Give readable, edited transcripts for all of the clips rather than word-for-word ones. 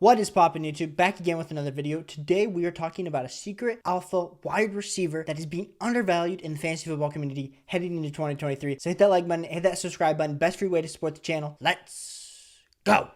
What is poppin' YouTube? Back again with another video. Today we are talking about a secret alpha wide receiver that is being undervalued in the fantasy football community heading into 2023. So hit that like button, hit that subscribe button. Best free way to support the channel. Let's go.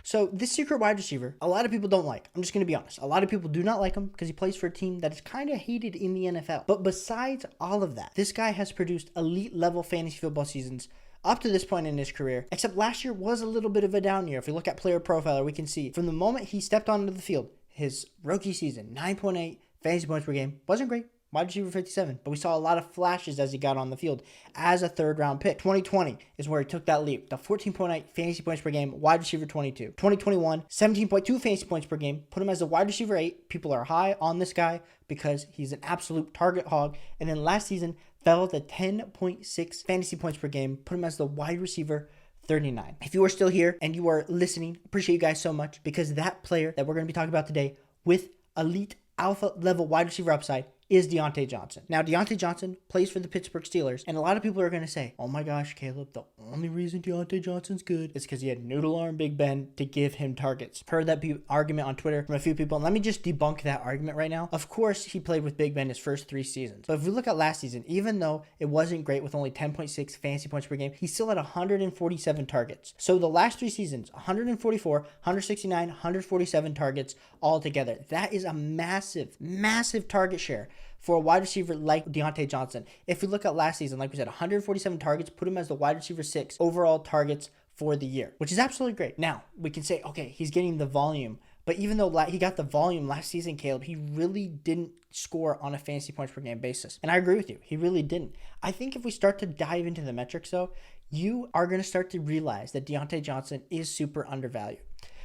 So this secret wide receiver, a lot of people don't like. I'm just going to be honest. A lot of people do not like him because he plays for a team that is kind of hated in the NFL. But besides all of that, this guy has produced elite level fantasy football seasons up to this point in his career, except last year was a little bit of a down year. If we look at player profiler, we can see from the moment he stepped onto the field, his rookie season, 9.8 fantasy points per game, wasn't great. Wide receiver 57, but we saw a lot of flashes as he got on the field as a third round pick. 2020 is where he took that leap. The 14.8 fantasy points per game, wide receiver 22. 2021, 17.2 fantasy points per game, put him as a wide receiver 8. People are high on this guy because he's an absolute target hog. And then last season, fell to 10.6 fantasy points per game, put him as the wide receiver 39. If you are still here and you are listening, appreciate you guys so much because that player that we're going to be talking about today with elite alpha level wide receiver upside is Diontae Johnson. Now, Diontae Johnson plays for the Pittsburgh Steelers, and a lot of people are going to say, oh my gosh, Caleb, the only reason Diontae Johnson's good is because he had noodle arm Big Ben to give him targets. Heard that argument on Twitter from a few people, and let me just debunk that argument right now. Of course, he played with Big Ben his first 3 seasons, but if we look at last season, even though it wasn't great with only 10.6 fantasy points per game, he still had 147 targets. So the last 3 seasons, 144, 169, 147 targets altogether. That is a massive, massive target share for a wide receiver like Diontae Johnson. If we look at last season, like we said, 147 targets, put him as the wide receiver 6 overall targets for the year, which is absolutely great. Now, we can say, okay, he's getting the volume, but even though he got the volume last season, Caleb, he really didn't score on a fantasy points per game basis. And I agree with you. He really didn't. I think if we start to dive into the metrics, though, you are going to start to realize that Diontae Johnson is super undervalued.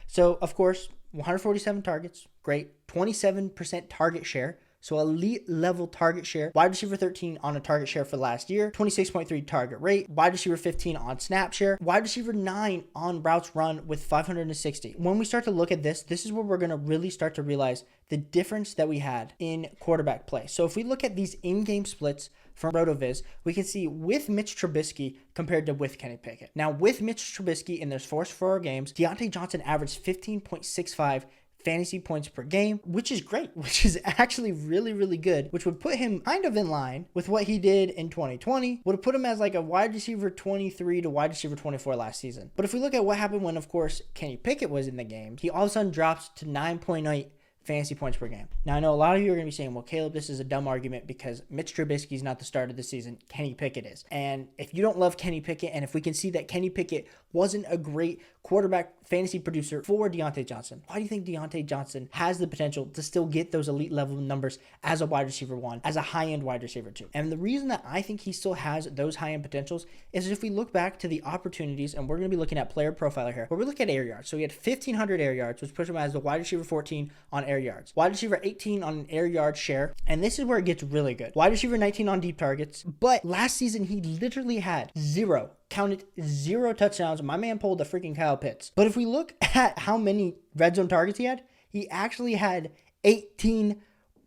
So, of course, 147 targets, great. 27% target share. So elite level target share, wide receiver 13 on a target share for last year, 26.3 target rate, wide receiver 15 on snap share, wide receiver 9 on routes run with 560. When we start to look at this is where we're going to really start to realize the difference that we had in quarterback play. So if we look at these in-game splits from RotoViz, we can see with Mitch Trubisky compared to with Kenny Pickett. Now with Mitch Trubisky in their first 4 games, Diontae Johnson averaged 15.65 fantasy points per game, which is great, which is actually really, really good, which would put him kind of in line with what he did in 2020, would have put him as like a wide receiver 23 to wide receiver 24 last season. But if we look at what happened when, of course, Kenny Pickett was in the game, he all of a sudden drops to 9.8 fantasy points per game. Now, I know a lot of you are going to be saying, well, Caleb, this is a dumb argument because Mitch Trubisky is not the start of the season. Kenny Pickett is. And if you don't love Kenny Pickett, and if we can see that Kenny Pickett wasn't a great quarterback fantasy producer for Diontae Johnson, why do you think Diontae Johnson has the potential to still get those elite level numbers as a wide receiver 1, as a high-end wide receiver 2? And the reason that I think he still has those high-end potentials is if we look back to the opportunities, and we're going to be looking at player profiler here, where we look at air yards. So he had 1,500 air yards, which puts him as the wide receiver 14 on air yards. Wide receiver 18 on an air yard share. And this is where it gets really good. Wide receiver 19 on deep targets. But last season, he literally had 0 touchdowns. My man pulled the freaking Kyle Pitts. But if we look at how many red zone targets he had, he actually had 18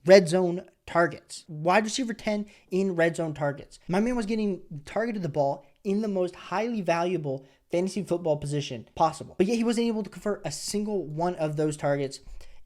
red zone targets. Wide receiver 10 in red zone targets. My man was getting targeted the ball in the most highly valuable fantasy football position possible. But yet he wasn't able to convert a single one of those targets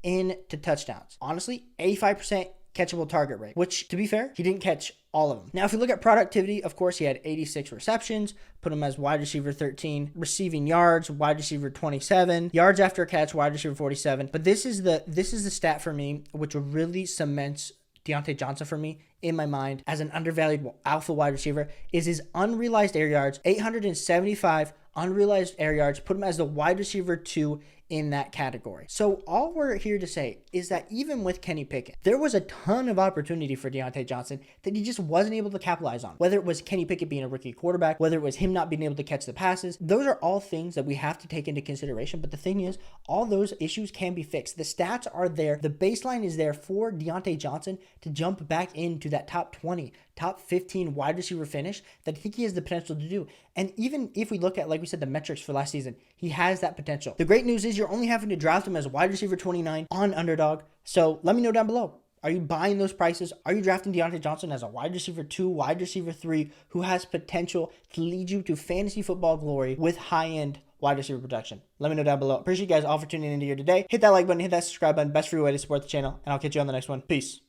into touchdowns. Honestly, 85% catchable target rate, which, to be fair, he didn't catch all of them. Now, if you look at productivity, of course, he had 86 receptions, put him as wide receiver 13, receiving yards, wide receiver 27, yards after a catch, wide receiver 47. But this is the stat for me, which really cements Diontae Johnson for me in my mind as an undervalued alpha wide receiver, is his unrealized air yards, 875 unrealized air yards, put him as the wide receiver 2 in that category. So all we're here to say is that even with Kenny Pickett, there was a ton of opportunity for Diontae Johnson that he just wasn't able to capitalize on. Whether it was Kenny Pickett being a rookie quarterback, whether it was him not being able to catch the passes, those are all things that we have to take into consideration. But the thing is, all those issues can be fixed. The stats are there. The baseline is there for Diontae Johnson to jump back into that top 20, top 15 wide receiver finish that I think he has the potential to do. And even if we look at, like we said, the metrics for last season, he has that potential. The great news is you're only having to draft him as a wide receiver 29 on Underdog. So let me know down below. Are you buying those prices? Are you drafting Diontae Johnson as a wide receiver 2, wide receiver 3, who has potential to lead you to fantasy football glory with high-end wide receiver protection? Let me know down below. Appreciate you guys all for tuning in here today. Hit that like button, hit that subscribe button. Best free way to support the channel, and I'll catch you on the next one. Peace.